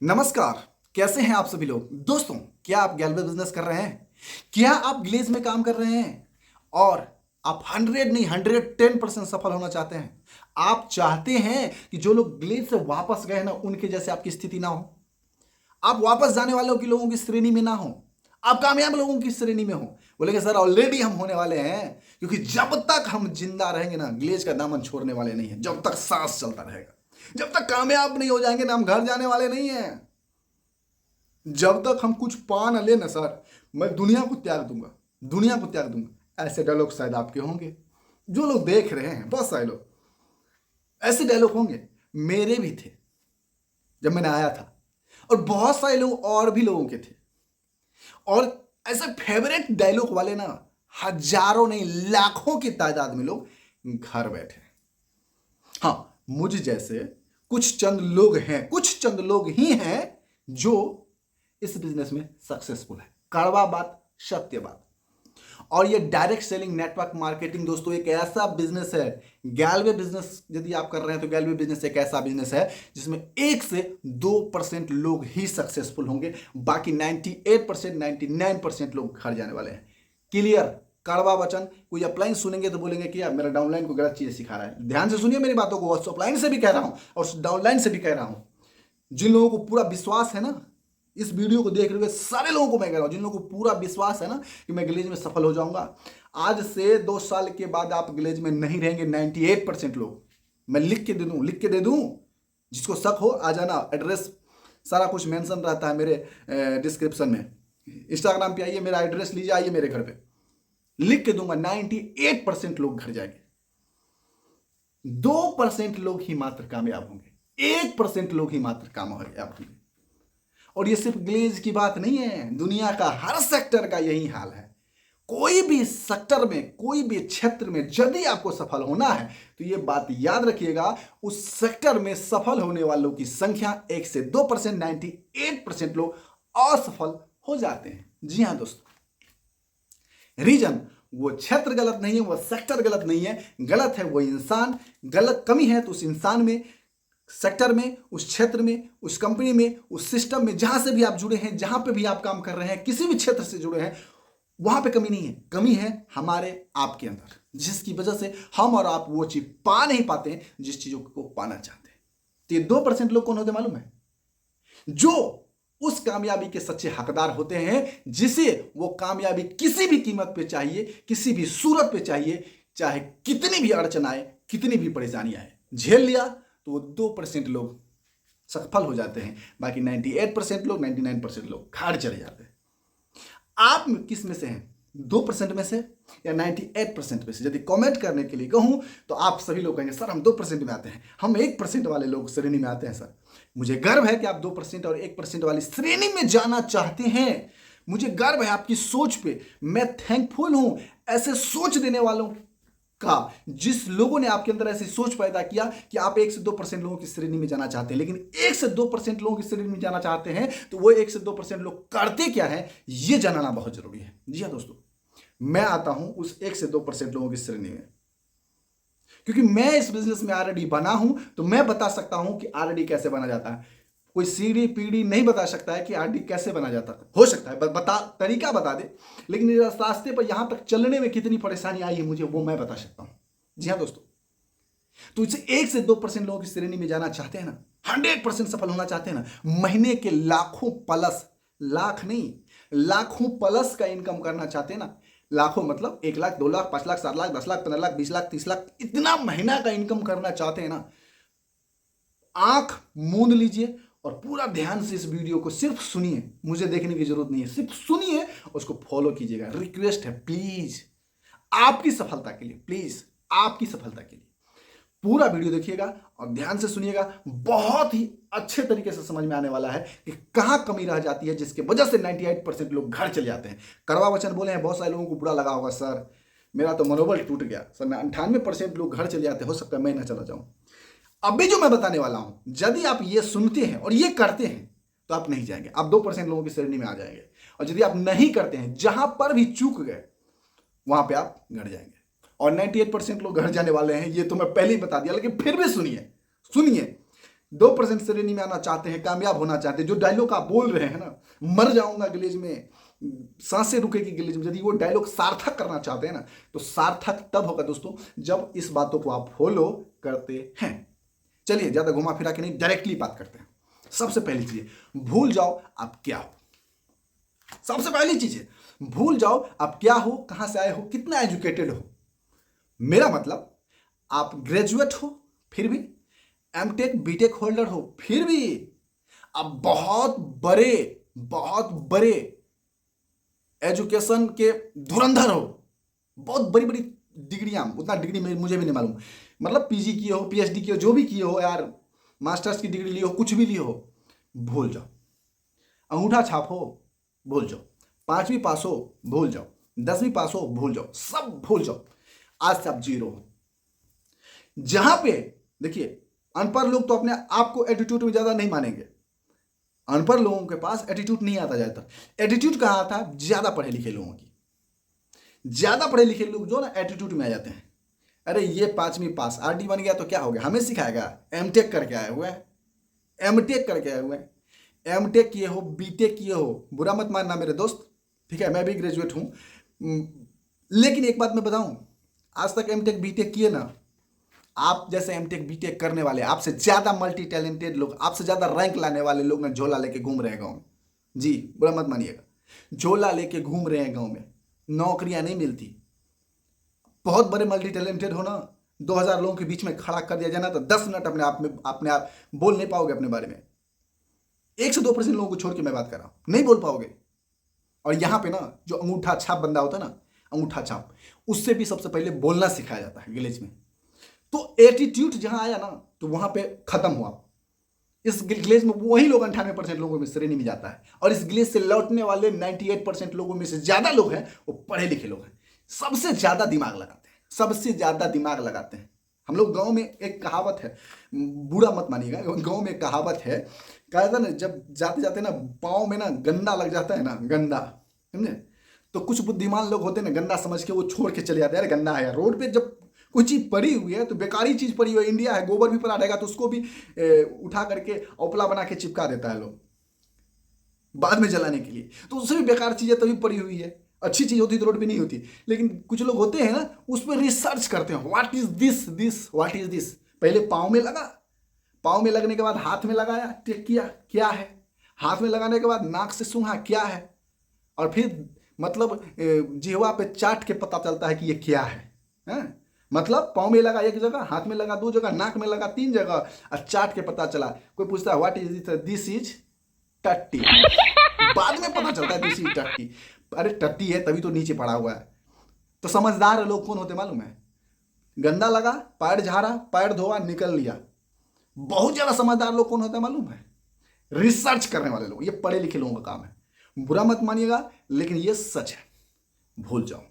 नमस्कार। कैसे हैं आप सभी लोग दोस्तों? क्या आप गैलवे बिजनेस कर रहे हैं? क्या आप ग्लेज में काम कर रहे हैं और आप 100 नहीं 110% सफल होना चाहते हैं? आप चाहते हैं कि जो लोग ग्लेज से वापस गए ना उनके जैसे आपकी स्थिति ना हो, आप वापस जाने वालों की लोगों की श्रेणी में ना हो, आप कामयाब लोगों की श्रेणी में हो। बोलेंगे सर ऑलरेडी हम होने वाले हैं, क्योंकि जब तक हम जिंदा रहेंगे ना ग्लेज का दामन छोड़ने वाले नहीं है। जब तक सांस चलता रहेगा, जब तक कामयाब नहीं हो जाएंगे ना हम घर जाने वाले नहीं हैं। जब तक हम कुछ पा ना ले ना सर, मैं दुनिया को त्याग दूंगा, दुनिया को त्याग दूंगा। ऐसे डायलॉग शायद आपके होंगे, जो लोग देख रहे हैं, बहुत सारे लोग ऐसे डायलॉग होंगे। मेरे भी थे जब मैंने आया था, और बहुत सारे लोग और भी लोगों के थे। और ऐसे फेवरेट डायलॉग वाले ना हजारों नहीं लाखों की तादाद में लोग घर बैठे। हाँ, मुझ जैसे कुछ चंद लोग हैं, कुछ चंद लोग ही हैं जो इस बिजनेस में सक्सेसफुल है। कड़वा बात, सत्य बात। और ये डायरेक्ट सेलिंग नेटवर्क मार्केटिंग दोस्तों एक ऐसा बिजनेस है, गैलवे बिजनेस यदि आप कर रहे हैं तो गैलवे बिजनेस एक ऐसा बिजनेस है जिसमें 1 से 2% लोग ही सक्सेसफुल होंगे, बाकी 98% 99% लोग घर जाने वाले हैं। क्लियर? कड़वा वचन। कोई अपलाइन सुनेंगे तो बोलेंगे कि यार मेरा डाउनलाइन को गलत चीजें सिखा रहा है। ध्यान से सुनिए मेरी बातों को, अपलाइन से भी कह रहा हूं और डाउनलाइन से भी कह रहा हूं। जिन लोगों को पूरा विश्वास है ना, इस वीडियो को देख रहे हुए सारे लोगों को मैं कह रहा हूं, जिन लोगों को पूरा विश्वास है ना कि मैं ग्लेज में सफल हो जाऊंगा, आज से 2 साल के बाद आप ग्लेज में नहीं रहेंगे। 98% लोग मैं लिख के दे दूं। जिसको शक हो आ जाना, एड्रेस सारा कुछ मेंशन रहता है मेरे डिस्क्रिप्शन में। इंस्टाग्राम पे आइए, मेरा एड्रेस लीजिए, आइए मेरे घर पे, लिख के दूंगा। 98% लोग घर जाएंगे, 2% लोग ही मात्र कामयाब होंगे, 1% लोग ही मात्र कामयाब होंगे। और ये सिर्फ ग्लेज की बात नहीं है, दुनिया का हर सेक्टर का यही हाल है। कोई भी सेक्टर में, कोई भी क्षेत्र में यदि आपको सफल होना है तो ये बात याद रखिएगा, उस सेक्टर में सफल होने वालों की संख्या 1 से 2%, 98% लोग असफल हो जाते हैं। जी हां दोस्तों, रीजन वो क्षेत्र गलत नहीं है, वो सेक्टर गलत नहीं है, गलत है वो इंसान। गलत कमी है तो उस इंसान में, सेक्टर में, उस क्षेत्र में, उस कंपनी में, उस सिस्टम में, जहां से भी आप जुड़े हैं, जहां पे भी आप काम कर रहे हैं, किसी भी क्षेत्र से जुड़े हैं, वहां पे कमी नहीं है। कमी है हमारे आपके अंदर, जिसकी वजह से हम और आप वो चीज पा नहीं पाते हैं जिस चीजों को पाना चाहते हैं। तो ये 2% लोग कौन होते मालूम है? जो उस कामयाबी के सच्चे हकदार होते हैं, जिसे वो कामयाबी किसी भी कीमत पे चाहिए, किसी भी सूरत पे चाहिए, चाहे कितनी भी अड़चन आए, कितनी भी परेशानी आए, झेल लिया तो वो 2% लोग सफल हो जाते हैं, बाकी 98% लोग, 99% लोग घर चले जाते हैं। आप किस में से हैं? 2% में से या 98% में से? यदि कमेंट करने के लिए कहूं तो आप सभी लोग कहेंगे सर हम 2% में आते हैं, हम 1% वाले लोग श्रेणी में आते हैं। सर मुझे गर्व है कि आप 2% और 1% वाली श्रेणी में जाना चाहते हैं। मुझे गर्व है आपकी सोच पे, मैं थैंकफुल हूं ऐसे सोच देने वालों का, जिस लोगों ने आपके अंदर ऐसी सोच पैदा किया कि आप 1 से 2% लोगों की श्रेणी में जाना चाहते हैं। लेकिन 1 से 2% लोगों की श्रेणी में जाना चाहते हैं तो वो 1 से 2% लोग करते क्या है, ये जानना बहुत जरूरी है। जी हाँ दोस्तों, मैं आता हूं उस 1 से 2% लोगों की श्रेणी में, क्योंकि मैं इस बिजनेस में ऑलरेडी बना हूं, तो मैं बता सकता हूं कि ऑलरेडी कैसे बना जाता है। कोई सीढ़ी पीढ़ी नहीं बता सकता है कि आरडी कैसे बना जाता है। हो सकता है तरीका बता दे, लेकिन इस रास्ते पर यहां तक चलने में कितनी परेशानी आई है मुझे, वो मैं बता सकता हूं। जी हाँ दोस्तों, तो इसे 1 से 2% लोगों की श्रेणी में जाना चाहते हैं ना, 100% सफल होना चाहते हैं ना, महीने के लाखों प्लस, लाख नहीं लाखों प्लस का इनकम करना चाहते हैं ना, लाखों मतलब 1 लाख, 2 लाख, 5 लाख, 7 लाख, 10 लाख, 15 लाख, 20 लाख, 30 लाख, इतना महीना का इनकम करना चाहते हैं ना, आंख मूंद लीजिए और पूरा ध्यान से इस वीडियो को सिर्फ सुनिए। मुझे देखने की जरूरत नहीं है, सिर्फ सुनिए, उसको फॉलो कीजिएगा। रिक्वेस्ट है प्लीज, आपकी सफलता के लिए, प्लीज आपकी सफलता के लिए पूरा वीडियो देखिएगा और ध्यान से सुनिएगा। बहुत ही अच्छे तरीके से समझ में आने वाला है कि कहां कमी रह जाती है, जिसके वजह से 98% लोग घर चले जाते हैं। कड़वा वचन बोले हैं, बहुत सारे लोगों को बुरा लगा होगा, सर मेरा तो मनोबल टूट गया, सर 98% लोग घर चले जाते, हो सकता है मैं ना चला जाऊं। अभी जो मैं बताने वाला हूं, यदि आप ये सुनते हैं और ये करते हैं तो आप नहीं जाएंगे, आप 2% लोगों की श्रेणी में आ जाएंगे। और यदि आप नहीं करते हैं, जहां पर भी चूक गए वहां पे आप घर जाएंगे। और 98% लोग घर जाने वाले हैं, ये तो मैं पहले ही बता दिया, लेकिन फिर भी सुनिए सुनिए। 2% श्रेणी में आना चाहते हैं, कामयाब होना चाहते हैं, जो डायलॉग आप बोल रहे हैं ना, मर जाऊंगा ग्लेज में, सांसें रुकेगी ग्लेज में, यदि वो डायलॉग सार्थक करना चाहते हैं ना, तो सार्थक तब होगा दोस्तों जब इस बातों को आप फॉलो करते हैं। चलिए ज्यादा घुमा फिरा के नहीं, डायरेक्टली बात करते हैं। सबसे पहली चीज, भूल जाओ आप क्या हो। सबसे पहली चीज है, भूल जाओ आप क्या हो, कहां से आए हो, कितना एजुकेटेड हो। मेरा मतलब आप ग्रेजुएट हो फिर भी, एमटेक बीटेक होल्डर हो फिर भी, आप बहुत बड़े एजुकेशन के धुरंधर हो, बहुत बड़ी बड़ी डिग्रियां, उतना डिग्री मुझे भी नहीं मालूम, मतलब पीजी किए हो, पीएचडी किए हो, जो भी किए हो यार, मास्टर्स की डिग्री ली हो, कुछ भी ली हो, भूल जाओ। अंगूठा छाप हो, भूल जाओ। 5वीं पास हो, भूल जाओ। 10वीं पास हो, भूल जाओ, सब भूल जाओ। आज से आप जीरो हो। जहां पे देखिए, अनपढ़ लोग तो अपने आप को एटीट्यूड में ज्यादा नहीं मानेंगे। अनपढ़ लोगों के पास एटीट्यूड नहीं आता ज्यादातर। एटीट्यूड कहां आता है? ज्यादा पढ़े लिखे लोगों की। ज्यादा पढ़े लिखे लोग जो ना एटीट्यूड में आ जाते हैं। अरे ये 5वीं पास आरडी बन गया तो क्या हो गया, हमें सिखाएगा? एमटेक करके आए हुए हैं, एमटेक करके आए हुए हैं, एमटेक किए हो, बीटेक किए हो, बुरा मत मानना मेरे दोस्त, ठीक है, मैं भी ग्रेजुएट हूं। लेकिन एक बात मैं बताऊं, आज तक एमटेक बीटेक किए ना, आप जैसे एमटेक बीटेक करने वाले, आपसे ज्यादा मल्टी टैलेंटेड लोग, आपसे ज्यादा रैंक लाने वाले लोग ना झोला लेके घूम रहे हैं गाँव में। जी बुरा मत मानिएगा, झोला लेके घूम रहे हैं गाँव में, नौकरियां नहीं मिलती। बहुत बड़े मल्टी टैलेंटेड हो ना, 2000 लोगों के बीच में खड़ा कर दिया जाए ना, तो 10 मिनट अपने आप बोल नहीं पाओगे अपने बारे में। 1 से 2% लोगों को छोड़ के मैं बात कर रहा हूं, नहीं बोल पाओगे। और यहां पे ना जो अंगूठा छाप बंदा होता है ना, अंगूठा छाप, उससे भी सबसे पहले बोलना सिखाया जाता है विलेज में। तो एटीट्यूड जहां आया ना, तो वहां पे खत्म हुआ। इस विलेज में वही लोग 98% लोगों में श्रेणी में जाता है, और इस विलेज से लौटने वाले 98% लोगों में से ज्यादा लोग हैं वो पढ़े लिखे लोग हैं, सबसे ज्यादा दिमाग लगाते हैं, सबसे ज्यादा दिमाग लगाते हैं। हम लोग गांव में एक कहावत है, बुरा मत मानिएगा, गांव में एक कहावत है, कहा था ना, जब जाते जाते ना पाँव में ना गंदा लग जाता है ना, गंदा, समझे, तो कुछ बुद्धिमान लोग होते हैं ना, गंदा समझ के वो छोड़ के चले जाते हैं। यार गंदा है यार, रोड पे जब कोई चीज पड़ी हुई है तो बेकारी चीज पड़ी हुई है, इंडिया है, गोबर भी पड़ा रहेगा तो उसको भी उठा करके औपला बना के चिपका देता है लोग बाद में जलाने के लिए, तो उससे भी बेकार चीजें तभी पड़ी हुई है। अच्छी चीज होती तो रोड पे नहीं होती। लेकिन कुछ लोग होते हैं ना, उस पर रिसर्च करते हैं, what is this what is this. पहले पाँव में लगा, पाँव में लगने के बाद हाथ में लगाया, टेक किया क्या है, हाथ में लगाने के बाद नाक से सूंघा क्या है, और फिर मतलब जिह्वा पे चाट के पता चलता है कि ये क्या है? मतलब पाँव में लगा 1 जगह, हाथ में लगा 2 जगह, नाक में लगा 3 जगह, और चाट के पता चला। कोई पूछता है व्हाट इज दिस इज टट्टी, बाद में पता चलता है दिस इज टट्टी। अरे टट्टी है तभी तो नीचे पड़ा हुआ है। तो समझदार लोग कौन होते मालूम है? गंदा लगा, पैर झाड़ा, पैर धोआ, निकल लिया। बहुत ज्यादा समझदार लोग कौन होता है मालूम है? रिसर्च करने वाले लोग। ये पढ़े लिखे लोगों का काम है, बुरा मत मानिएगा, लेकिन ये सच है। भूल जाओ,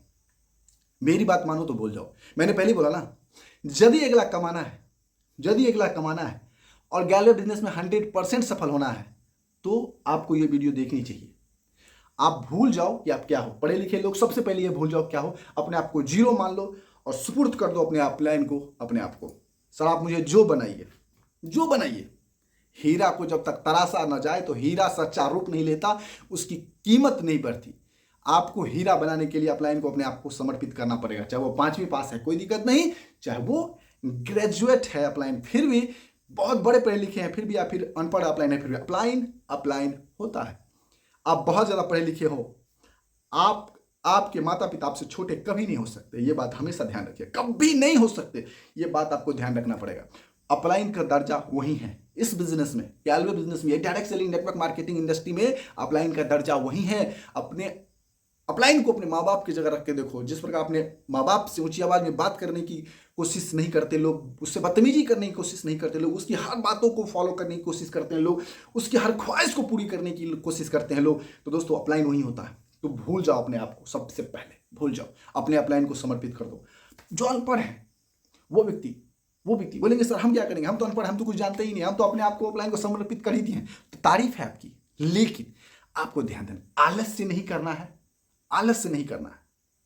मेरी बात मानो तो भूल जाओ। मैंने पहले बोला ना, यदि 1 लाख कमाना है, यदि 1 लाख कमाना है और गैलरी बिजनेस में 100% सफल होना है, तो आपको ये वीडियो देखनी चाहिए। आप भूल जाओ कि आप क्या हो। पढ़े लिखे लोग सबसे पहले ये भूल जाओ क्या हो, अपने आप को जीरो मान लो और सुपुर्द कर दो अपने अपलाइन को, अपने आप को। सर आप मुझे जो बनाइए, जो बनाइए। हीरा को जब तक तराशा न जाए तो हीरा सच्चा रूप नहीं लेता, उसकी कीमत नहीं बढ़ती। आपको हीरा बनाने के लिए अपलाइन को अपने आप को समर्पित करना पड़ेगा। चाहे वो 5वीं पास है कोई दिक्कत नहीं, चाहे वो ग्रेजुएट है अपलाइन फिर भी, बहुत बड़े पढ़े लिखे हैं फिर भी, या फिर अनपढ़ अपलाइन है फिर भी, अपलाइन होता है। आप बहुत ज्यादा पढ़े लिखे हो, आपके माता पिता आपसे छोटे कभी नहीं हो सकते, ये बात हमेशा ध्यान रखिए, कभी नहीं हो सकते, ये बात आपको ध्यान रखना पड़ेगा। अपलाइन का दर्जा वही है इस बिजनेस में, कैलवे बिजनेस में, direct selling network marketing industry में अपलाइन का दर्जा वही है। अपने अपलाइन को अपने माँ बाप की जगह रख के देखो। जिस प्रकार अपने माँ बाप से ऊंची आवाज में बात करने की कोशिश नहीं करते लोग, उससे बदतमीजी करने की कोशिश नहीं करते लोग, उसकी हर बातों को फॉलो करने की कोशिश करते हैं लोग, उसकी हर ख्वाहिश को पूरी करने की कोशिश करते हैं लोग, तो दोस्तों अपलाइन वही होता है। तो भूल जाओ अपने आप को, सबसे पहले भूल जाओ, अपने अपलाइन को समर्पित कर दो। जो अनपढ़ है वो व्यक्ति बोलेंगे सर हम क्या करेंगे, हम तो अनपढ़, हम तो कुछ जानते ही नहीं, हम तो अपने आप को अपलाइन को समर्पित कर ही दिए हैं। तो तारीफ है आपकी, लेकिन आपको ध्यान देना, आलस्य नहीं करना है, आलस्य नहीं करना है,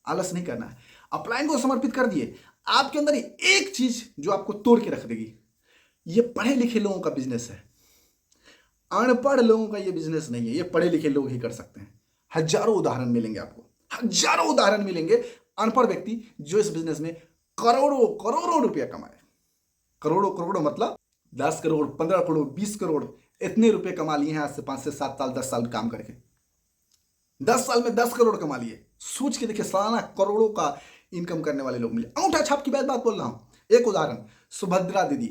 आलस्य नहीं करना है। अपलाइन को समर्पित कर दिए, आपके अंदर एक चीज जो आपको तोड़ के रख देगी, ये पढ़े लिखे लोगों का बिजनेस है, अनपढ़ लोगों का ये बिजनेस नहीं है। ये पढ़े लिखे लोग ही कर सकते हैं। हजारों उदाहरण मिलेंगे आपको, हजारों उदाहरण मिलेंगे अनपढ़ व्यक्ति जो इस बिजनेस में करोड़ों करोड़ों रुपया कमाए। करोड़ों करोड़ों मतलब 10 करोड़, 15 करोड़, 20 करोड़, इतने रुपए कमा लिए हैं आज से 5 से 7 साल, 10 साल काम करके। 10 साल में 10 करोड़ कमा लिए। सोच के देखिए, सालाना करोड़ों का इनकम करने वाले लोग मिले। अंगूठा छाप की बात बोल रहा हूं। एक उदाहरण, सुभद्रा दीदी,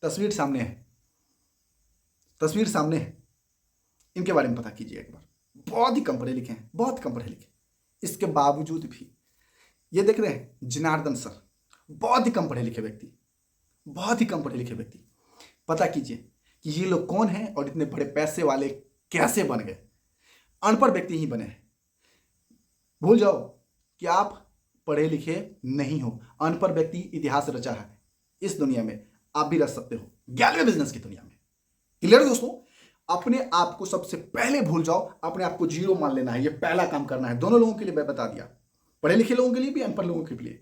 तस्वीर सामने है, तस्वीर सामने है, इनके बारे में पता कीजिए एक बार। बहुत ही कम पढ़े लिखे हैं, बहुत कम पढ़े लिखे। इसके बावजूद भी ये देख रहे हैं जनार्दन सर, बहुत ही कम पढ़े लिखे व्यक्ति, बहुत ही कम पढ़े लिखे व्यक्ति। पता कीजिए कि ये लोग कौन हैं और इतने बड़े पैसे वाले कैसे बन गए। अनपढ़ व्यक्ति ही बने हैं। भूल जाओ कि आप पढ़े लिखे नहीं हो। अनपढ़ व्यक्ति इतिहास रचा है इस दुनिया में, आप भी रच सकते हो 11वें बिजनेस की दुनिया में। क्लियर दोस्तों? अपने आप को सबसे पहले भूल जाओ, अपने आप को जीरो मान लेना है। ये पहला काम करना है। दोनों लोगों के लिए मैं बता दिया, पढ़े लिखे लोगों के लिए भी, अनपढ़ लोगों के लिए।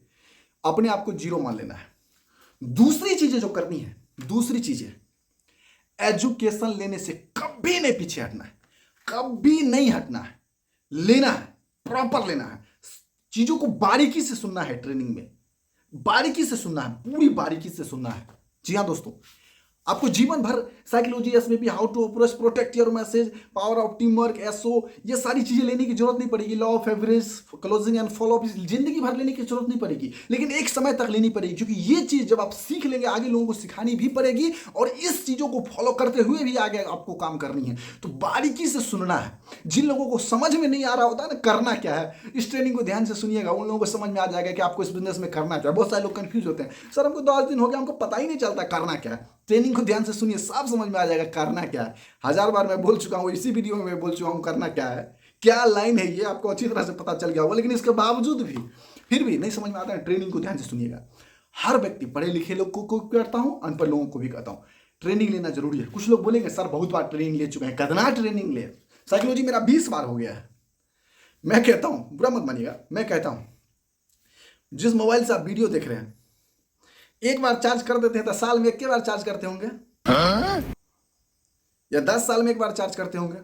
अपने आप को जीरो मान लेना है। दूसरी चीजें जो करनी है, दूसरी चीजें, एजुकेशन लेने से कभी नहीं पीछे हटना है, कभी नहीं हटना है। लेना है, प्रॉपर लेना है। चीजों को बारीकी से सुनना है। ट्रेनिंग में बारीकी से सुनना है, पूरी बारीकी से सुनना है। जी हाँ दोस्तों, आपको जीवन भर psychology, SVP, how to protect your message, power of team work, SO, ये सारी चीजें लेने की जरूरत नहीं पड़ेगी। Law of average, closing and follow up, जिंदगी भर लेने की जरूरत नहीं पड़ेगी, लेकिन एक समय तक लेनी पड़ेगी। क्योंकि ये चीज जब आप सीख लेंगे, आगे लोगों को सिखानी भी पड़ेगी और इस चीजों को फॉलो करते हुए भी आगे आपको काम करनी है। तो बारीकी से सुनना है। जिन लोगों को समझ में नहीं आ रहा होता है ना करना क्या है, इस ट्रेनिंग को ध्यान से सुनिएगा, उन लोगों को समझ में आ जाएगा कि आपको इस बिजनेस में करना क्या है। बहुत सारे लोग कंफ्यूज होते हैं, सर हमको 10 दिन हो गया, हमको पता ही नहीं चलता करना क्या है। ट्रेनिंग को ध्यान से सुनिए, साफ समझ में आ जाएगा करना क्या है। 1000 बार मैं बोल चुका हूँ, इसी वीडियो में मैं बोल चुका हूँ करना क्या है, क्या लाइन है, ये आपको अच्छी तरह से पता चल गया होगा। लेकिन इसके बावजूद भी फिर भी नहीं समझ में आता है, ट्रेनिंग को ध्यान से सुनिएगा। हर व्यक्ति, पढ़े लिखे लोग को कहता हूँ, अनपढ़ लोगों को भी कहता हूँ, ट्रेनिंग लेना जरूरी है। कुछ लोग बोलेंगे सर बहुत बार ट्रेनिंग ले चुके हैं, कितना ट्रेनिंग ले, साइकोलॉजी मेरा 20 बार हो गया है। मैं कहता हूँ, बुरा मत मानिएगा, मैं कहता हूँ जिस मोबाइल से आप वीडियो देख रहे हैं, एक बार चार्ज कर देते हैं तो साल में 1 बार चार्ज करते होंगे, या 10 साल में 1 बार चार्ज करते होंगे।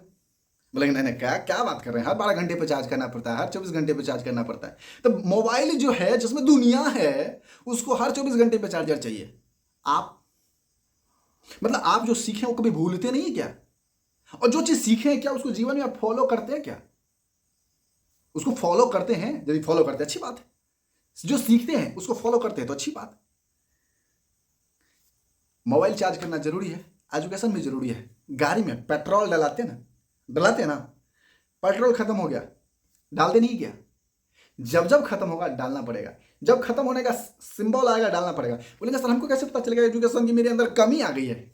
बोलेंगे नहीं नहीं, क्या बात कर रहे हैं, हर 12 घंटे पे चार्ज करना पड़ता है, हर 24 घंटे पे चार्ज करना पड़ता है। तो मोबाइल जो है, जिसमें दुनिया है, उसको हर 24 घंटे पे चार्जर चाहिए। आप मतलब आप जो सीखे वो कभी भूलते नहीं है क्या? और जो चीज सीखे हैं क्या, उसको जीवन में आप फॉलो करते हैं क्या? उसको फॉलो करते हैं? यदि फॉलो करते हैं अच्छी बात है, जो सीखते हैं उसको फॉलो करते हैं तो अच्छी बात है। मोबाइल चार्ज करना जरूरी है, एजुकेशन भी जरूरी है। गाड़ी में पेट्रोल डलाते हैं ना, पेट्रोल खत्म हो गया, डालते नहीं क्या? जब जब खत्म होगा डालना पड़ेगा, जब खत्म होने का सिंबल आएगा डालना पड़ेगा। बोलेंगे सर हमको कैसे पता चलेगा एजुकेशन की मेरे अंदर कमी आ गई है?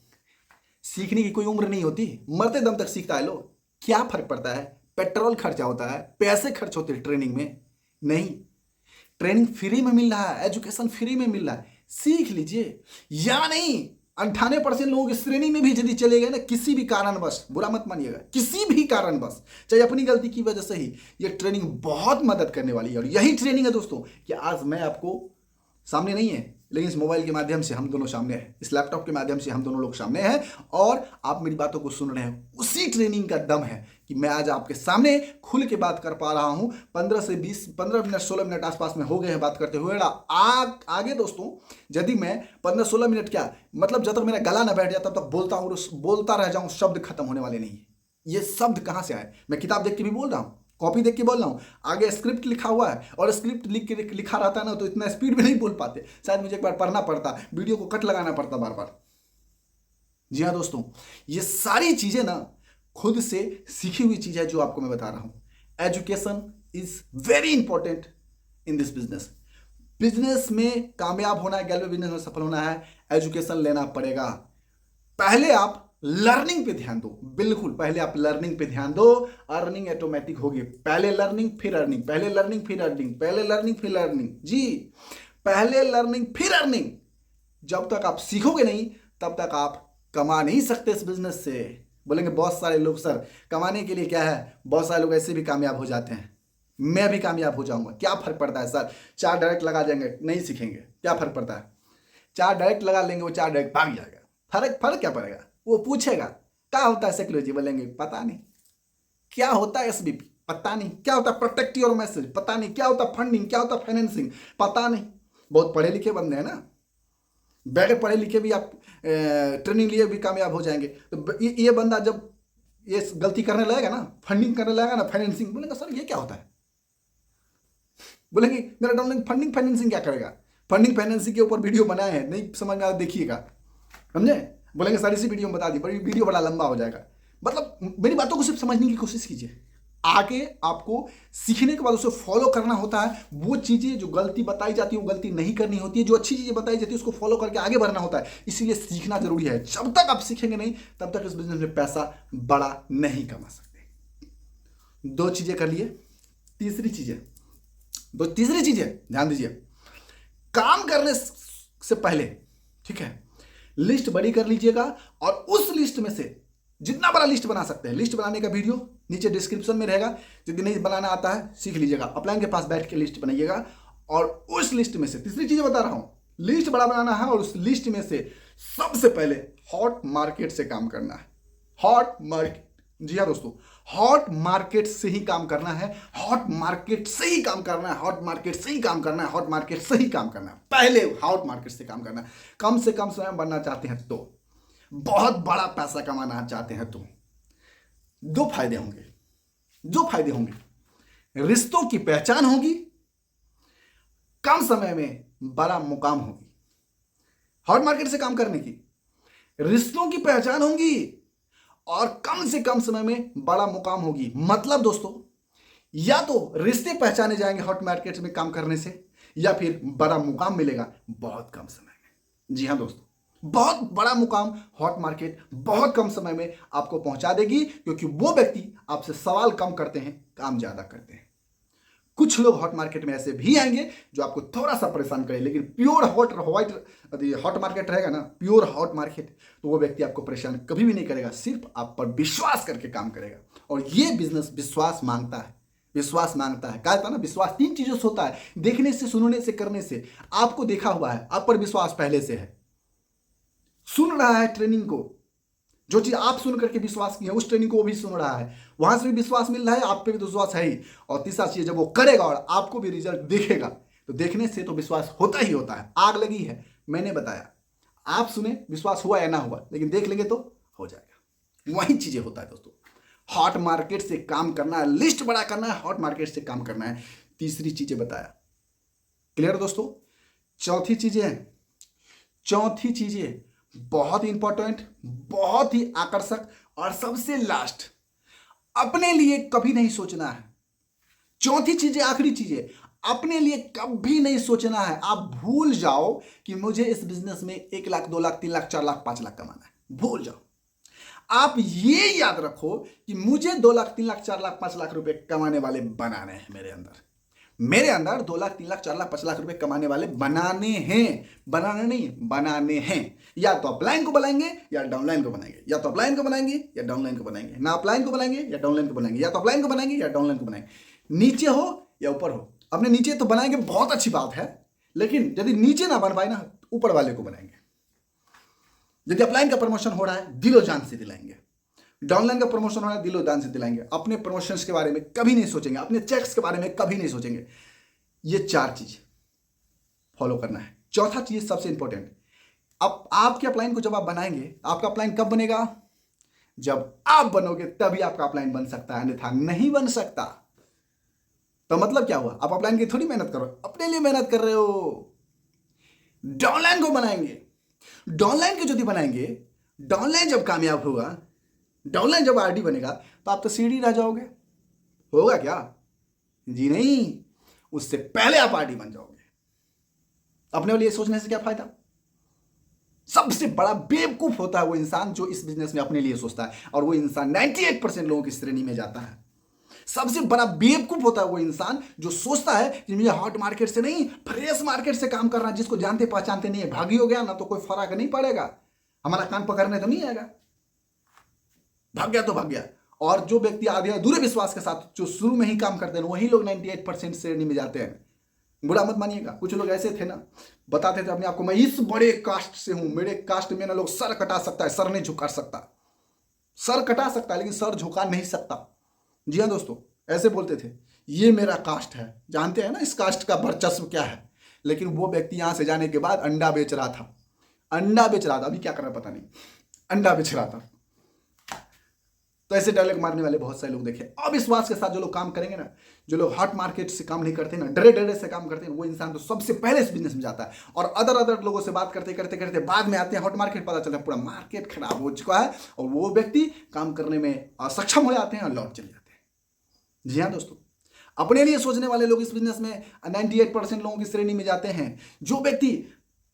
सीखने की कोई उम्र नहीं होती, मरते दम तक सीखता है लोग। क्या फर्क पड़ता है? पेट्रोल खर्चा होता है, पैसे खर्च होते हैं ट्रेनिंग में, नहीं। ट्रेनिंग फ्री में मिल रहा है, एजुकेशन फ्री में मिल रहा है, सीख लीजिए। या नहीं, 98% लोगों इस श्रेणी में भी यदि चले गए ना, किसी भी कारणवश, बुरा मत मानिएगा, किसी भी कारणवश, चाहे अपनी गलती की वजह से ही, ये ट्रेनिंग बहुत मदद करने वाली है। और यही ट्रेनिंग है दोस्तों कि आज मैं आपको, सामने नहीं है लेकिन इस मोबाइल के माध्यम से हम दोनों सामने हैं, इस लैपटॉप के माध्यम से हम दोनों लोग सामने हैं और आप मेरी बातों को सुन रहे हैं। उसी ट्रेनिंग का दम है कि मैं आज आपके सामने खुल के बात कर पा रहा हूं। 15 मिनट 16 मिनट आसपास में हो गए हैं बात करते हुए। आगे दोस्तों, यदि मैं 15-16 मिनट, क्या मतलब, जब तक मेरा गला ना बैठ जाता तब तक बोलता रह जाऊं, शब्द खत्म होने वाले नहीं है। ये शब्द कहां से आए? मैं किताब देख के भी बोल रहा हूं, कॉपी देख के बोल रहा हूँ, आगे स्क्रिप्ट लिखा हुआ है, और स्क्रिप्ट लिखा रहता है ना तो इतना स्पीड में नहीं बोल पाते, शायद मुझे एक बार पढ़ना पड़ता, वीडियो को कट लगाना पड़ता बार बार। जी हाँ दोस्तों, ये सारी चीजें ना खुद से सीखी हुई चीज है जो आपको मैं बता रहा हूं। Education is very important in this business. Business में कामयाब होना है, 11वें बिजनेस में सफल होना है, एजुकेशन लेना पड़ेगा। पहले आप लर्निंग पे ध्यान दो, बिल्कुल पहले आप लर्निंग पे ध्यान दो, अर्निंग ऑटोमेटिक होगी। पहले लर्निंग फिर अर्निंग, पहले लर्निंग फिर अर्निंग, पहले लर्निंग फिर अर्निंग। जी, पहले लर्निंग फिर अर्निंग। जब तक आप सीखोगे नहीं तब तक आप कमा नहीं सकते इस बिजनेस से। बोलेंगे बहुत सारे लोग सर कमाने के लिए क्या है, बहुत सारे लोग ऐसे भी कामयाब हो जाते हैं, मैं भी कामयाब हो जाऊंगा, क्या फर्क पड़ता है सर? 4 डायरेक्ट लगा देंगे, नहीं सीखेंगे, क्या फर्क पड़ता है? 4 डायरेक्ट लगा लेंगे, वो 4 डायरेक्ट भाग जाएगा, फर्क फर्क क्या पड़ेगा? वो पूछेगा क्या होता है साइकोलॉजी, बोलेंगे पता नहीं। क्या होता है एसबीपी, पता नहीं। क्या होता है प्रोटेक्ट योर मैसेज, पता नहीं। क्या होता है फंडिंग, क्या होता है फाइनेंसिंग, पता नहीं। बहुत पढ़े लिखे बंदे हैं ना, बगैर पढ़े लिखे भी आप ट्रेनिंग लिए भी कामयाब हो जाएंगे। तो ये बंदा जब ये गलती करने लगेगा ना, फंडिंग करने लगेगा ना, फाइनेंसिंग, बोलेगा सर ये क्या होता है? बोलेंगे मेरा डाउनलाइन फंडिंग फाइनेंसिंग क्या करेगा? फंडिंग फाइनेंसिंग के ऊपर वीडियो बनाए हैं, नहीं समझ में आ देखिएगा, समझे? बोलेंगे सर इसी वीडियो में बता दी, बड़ी वीडियो बड़ा लंबा हो जाएगा। मतलब मेरी बातों को सिर्फ समझने की कोशिश कीजिए। आगे आपको सीखने के बाद उसे फॉलो करना होता है। वो चीजें जो गलती बताई जाती है वो गलती नहीं करनी होती है, जो अच्छी चीजें बताई जाती है उसको फॉलो करके आगे बढ़ना होता है। इसीलिए सीखना जरूरी है। जब तक आप सीखेंगे नहीं तब तक इस बिजनेस में पैसा बड़ा नहीं कमा सकते। दो चीजें कर लिए। तीसरी चीजें ध्यान दीजिए। काम करने से पहले, ठीक है, लिस्ट बड़ी कर लीजिएगा और उस लिस्ट में से जितना बड़ा लिस्ट बना सकते हैं, लिस्ट बनाने का वीडियो नीचे डिस्क्रिप्शन में रहेगा। यदि नहीं बनाना आता है सीख लीजिएगा, अपलाइन के पास बैठ के लिस्ट बनाइएगा। और उस लिस्ट में से तीसरी चीज बता रहा हूं, लिस्ट बड़ा बनाना है और उस लिस्ट में से सबसे पहले हॉट मार्केट से काम करना है। हॉट मार्केट, जी हाँ दोस्तों, हॉट मार्केट से ही काम करना है। हॉट मार्केट से ही काम करना है। हॉट मार्केट से ही काम करना है। हॉट मार्केट से ही काम करना है। पहले हॉट मार्केट से काम करना है। कम से कम समय बनना चाहते हैं तो, बहुत बड़ा पैसा कमाना चाहते हैं तो दो फायदे होंगे। रिश्तों की पहचान होगी, कम समय में बड़ा मुकाम होगी। हॉट मार्केट से काम करने की रिश्तों की पहचान होगी और कम से कम समय में बड़ा मुकाम होगी। मतलब दोस्तों, या तो रिश्ते पहचाने जाएंगे हॉट मार्केट में काम करने से, या फिर बड़ा मुकाम मिलेगा बहुत कम समय में। जी हां दोस्तों, बहुत बड़ा मुकाम हॉट मार्केट बहुत कम समय में आपको पहुंचा देगी, क्योंकि वो व्यक्ति आपसे सवाल कम करते हैं, काम ज्यादा करते हैं। कुछ लोग हॉट मार्केट में ऐसे भी आएंगे जो आपको थोड़ा सा परेशान करे, लेकिन प्योर हॉट मार्केट रहेगा ना, प्योर हॉट मार्केट, तो वो व्यक्ति आपको परेशान कभी भी नहीं करेगा, सिर्फ आप पर विश्वास करके काम करेगा। और ये बिजनेस विश्वास मांगता है। कहा था ना, विश्वास 3 चीजों से होता है, देखने से, सुनने से, करने से। आपको देखा हुआ है, आप पर विश्वास पहले से है, सुन रहा है ट्रेनिंग को, जो चीज आप सुन करके विश्वास किए उस ट्रेनिंग को वो भी सुन रहा है, वहां से भी विश्वास मिल रहा है, आप पे भी तो विश्वास है ही। और तीसरा चीज, जब वो करेगा और आपको भी रिजल्ट दिखेगा, तो देखने से तो विश्वास होता ही होता है। आग लगी है, मैंने बताया, आप सुने, विश्वास हुआ या ना हुआ, लेकिन देख लेंगे तो हो जाएगा। वही चीजें होता है दोस्तों। हॉट मार्केट से काम करना है, लिस्ट बड़ा करना है, हॉट मार्केट से काम करना है। तीसरी चीजें बताया, क्लियर दोस्तों? चौथी चीजें बहुत ही इंपॉर्टेंट, बहुत ही आकर्षक, और सबसे लास्ट, अपने लिए कभी नहीं सोचना है। चौथी चीजें, आखिरी चीजें, अपने लिए कभी नहीं सोचना है। आप भूल जाओ कि मुझे इस बिजनेस में 1 लाख, 2 लाख, 3 लाख, 4 लाख, 5 लाख कमाना है। भूल जाओ। आप ये याद रखो कि मुझे 2 लाख, 3 लाख, 4 लाख, 5 लाख रुपए कमाने वाले बनाने हैं। मेरे अंदर 2 लाख, 3 लाख, 4 लाख, 5 लाख रुपए कमाने वाले बनाने हैं। या तो अपलाइन को बनाएंगे या डाउनलाइन को बनाएंगे, या तो अपलाइन को बनाएंगे या डाउनलाइन को बनाएंगे, ना अपलाइन को बनाएंगे या डाउनलाइन को बनाएंगे, या तो अपलाइन को बनाएंगे या डाउनलाइन को बनाएंगे। नीचे हो या ऊपर हो, अपने नीचे तो बनाएंगे, बहुत अच्छी बात है, लेकिन यदि नीचे ना बन पाए ना, ऊपर वाले को बनाएंगे। यदि अपलाइन का प्रमोशन हो रहा है, दिलो जान से दिलाएंगे। डाउनलाइन का प्रमोशन हो रहा है, दिलो जान से दिलाएंगे। अपने प्रमोशंस के बारे में कभी नहीं सोचेंगे, अपने चेक्स के बारे में कभी नहीं सोचेंगे। ये 4 चीज फॉलो करना है। चौथा चीज सबसे इंपॉर्टेंट, अब आपके अपलाइन को जब आप बनाएंगे, आपका अपलाइन कब बनेगा? जब आप बनोगे तभी आपका अपलाइन बन सकता है, अन्यथा नहीं बन सकता। तो मतलब क्या हुआ? आप अपलाइन की थोड़ी मेहनत करो, अपने लिए मेहनत कर रहे हो। डाउनलाइन को बनाएंगे, डाउनलाइन को यदि बनाएंगे, डाउनलाइन जब कामयाब होगा, डाउनलाइन जब आरडी बनेगा, तो आप तो सीडी रह जाओगे। होगा क्या? जी नहीं, उससे पहले आप आरडी बन जाओगे। अपने लिए सोचने से क्या फायदा? सबसे बड़ा बेवकूफ होता है वो इंसान जो इस बिजनेस में अपने लिए सोचता है, और वो इंसान 98% लोगों की श्रेणी में जाता है। सबसे बड़ा बेवकूफ होता है वो इंसान जो सोचता है कि मुझे हॉट मार्केट से नहीं, फ्रेश मार्केट से काम करना, जिसको जानते पहचानते नहीं है। भागी हो गया ना तो कोई फर्क नहीं पड़ेगा, हमारा कान पकड़ने तो नहीं आएगा। भाग गया तो भाग गया। और जो व्यक्ति आधे अधूरे विश्वास के साथ जो शुरू में ही काम करते हैं, वही लोग 98% श्रेणी में जाते हैं। बुरा मत मानिएगा। कुछ लोग ऐसे थे ना, बताते थे अपने आप को, मैं इस बड़े कास्ट से हूं, मेरे कास्ट में ना लोग सर कटा सकता है, सर नहीं झुका सकता। सर कटा सकता है लेकिन सर झुका नहीं सकता। जी हाँ दोस्तों, ऐसे बोलते थे, ये मेरा कास्ट है। जानते हैं ना इस कास्ट का वर्चस्व क्या है। लेकिन वो व्यक्ति यहां से जाने के बाद अंडा बेच रहा था, अंडा बेच रहा था, अभी क्या कर रहा पता नहीं, अंडा बेच रहा था। तो ऐसे डायलॉग मारने वाले बहुत सारे लोग देखे। अविश्वास के साथ जो लोग काम करेंगे ना, जो लोग हॉट मार्केट से काम नहीं करते ना, डरे डरे से काम करते हैं, वो इंसान तो सबसे पहले इस बिजनेस में जाता है। और अदर लोगों से बात करते करते करते बाद में आते हैं हॉट मार्केट, पता चलता है पूरा मार्केट खराब हो चुका है और वो व्यक्ति काम करने में असक्षम हो जाते हैं और लौट चले जाते हैं। जी हाँ दोस्तों, अपने लिए सोचने वाले लोग इस बिजनेस में 98% लोगों की श्रेणी में जाते हैं। जो व्यक्ति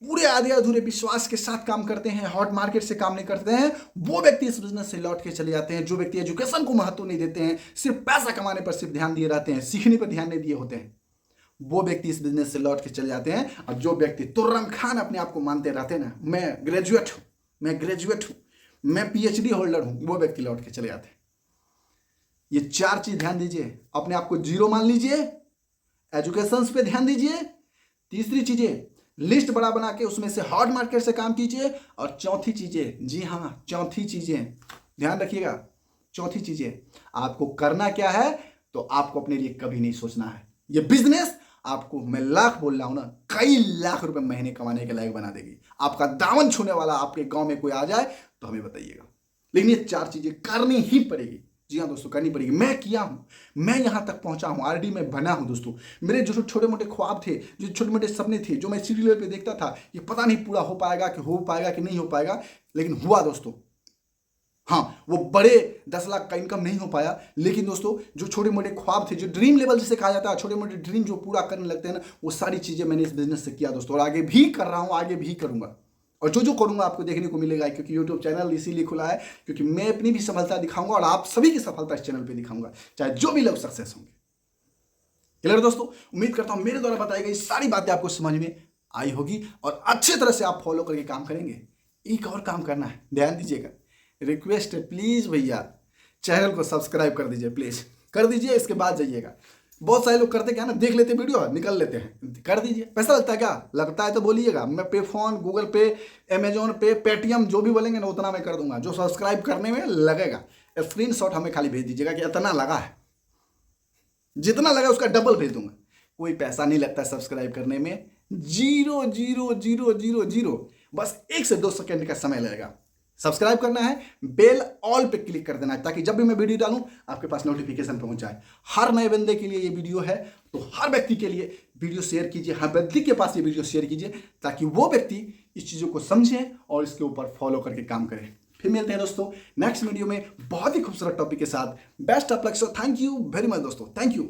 पूरे आधे अधूरे विश्वास के साथ काम करते हैं, हॉट मार्केट से काम नहीं करते हैं, वो व्यक्ति इस बिजनेस से लौट के चले जाते हैं। जो व्यक्ति एजुकेशन को महत्व नहीं देते हैं, सिर्फ पैसा कमाने पर सिर्फ ध्यान दिए रहते हैं, सीखने पर ध्यान नहीं दिए होते हैं, वो व्यक्ति इस बिजनेस से लौट के चले जाते हैं। और जो व्यक्ति तुर्रम खान अपने आप को मानते रहते हैं ना, मैं ग्रेजुएट हूं, मैं ग्रेजुएट हूं, मैं PhD होल्डर हूं, वो व्यक्ति लौट के चले जाते हैं। ये 4 चीज ध्यान दीजिए। अपने आप को जीरो मान लीजिए, एजुकेशन पे ध्यान दीजिए, तीसरी चीजें लिस्ट बड़ा बना के उसमें से हॉट मार्केट से काम कीजिए, और चौथी चीजें, जी हाँ चौथी चीजें ध्यान रखिएगा, चौथी चीजें आपको करना क्या है, तो आपको अपने लिए कभी नहीं सोचना है। ये बिजनेस आपको, मैं लाख बोल रहा हूं ना, कई लाख रुपए महीने कमाने के लायक बना देगी। आपका दामन छूने वाला आपके गांव में कोई आ जाए तो हमें बताइएगा, लेकिन ये 4 चीजें करनी ही पड़ेगी। जी हाँ दोस्तों, करनी पड़ेगी। मैं किया हूं, मैं यहां तक पहुंचा हूं, RD में बना हूं दोस्तों। मेरे जो छोटे मोटे ख्वाब थे, जो छोटे मोटे सपने थे, जो मैं सीढ़ी लेवल पे देखता था, ये पता नहीं पूरा हो पाएगा कि नहीं हो पाएगा, लेकिन हुआ दोस्तों। हाँ, वो बड़े 10 लाख का इनकम नहीं हो पाया, लेकिन दोस्तों जो छोटे मोटे ख्वाब थे, जो ड्रीम लेवल जिसे कहा जाता है, छोटे मोटे ड्रीम जो पूरा करने लगते हैं ना, वो सारी चीजें मैंने इस बिजनेस से किया दोस्तों, और आगे भी कर रहा हूं, आगे भी करूंगा। और जो करूंगा आपको देखने को मिलेगा, क्योंकि YouTube चैनल इसीलिए खुला है क्योंकि मैं अपनी भी सफलता दिखाऊंगा और आप सभी की सफलता इस चैनल पे दिखाऊंगा, चाहे जो भी लोग सक्सेस होंगे। क्लियर दोस्तों, उम्मीद करता हूं मेरे द्वारा बताई गई सारी बातें आपको समझ में आई होगी और अच्छे तरह से आप फॉलो करके काम करेंगे। एक और काम करना है, ध्यान दीजिएगा, रिक्वेस्ट है प्लीज भैया, चैनल को सब्सक्राइब कर दीजिए, प्लीज कर दीजिए। इसके बाद जाइएगा, बहुत सारे लोग करते क्या ना, देख लेते वीडियो निकल लेते हैं, कर दीजिए। पैसा लगता है क्या? लगता है तो बोलिएगा, मैं पे फोन, गूगल पे, अमेजोन पे, पेटीएम जो भी बोलेंगे ना उतना मैं कर दूंगा, जो सब्सक्राइब करने में लगेगा। स्क्रीनशॉट हमें खाली भेज दीजिएगा कि इतना लगा है, जितना लगा उसका डबल भेज दूंगा। कोई पैसा नहीं लगता सब्सक्राइब करने में, 0.00000, बस 1 से 2 सेकेंड का समय लगेगा। सब्सक्राइब करना है, बेल ऑल पे क्लिक कर देना है, ताकि जब भी मैं वीडियो डालूं आपके पास नोटिफिकेशन पहुंच जाए। हर नए बंदे के लिए ये वीडियो है, तो हर व्यक्ति के लिए वीडियो शेयर कीजिए, हर व्यक्ति के पास ये वीडियो शेयर कीजिए, ताकि वो व्यक्ति इस चीज़ों को समझे और इसके ऊपर फॉलो करके काम करे। फिर मिलते हैं दोस्तों नेक्स्ट वीडियो में बहुत ही खूबसूरत टॉपिक के साथ। Best of luck, so thank you very much दोस्तों, थैंक यू।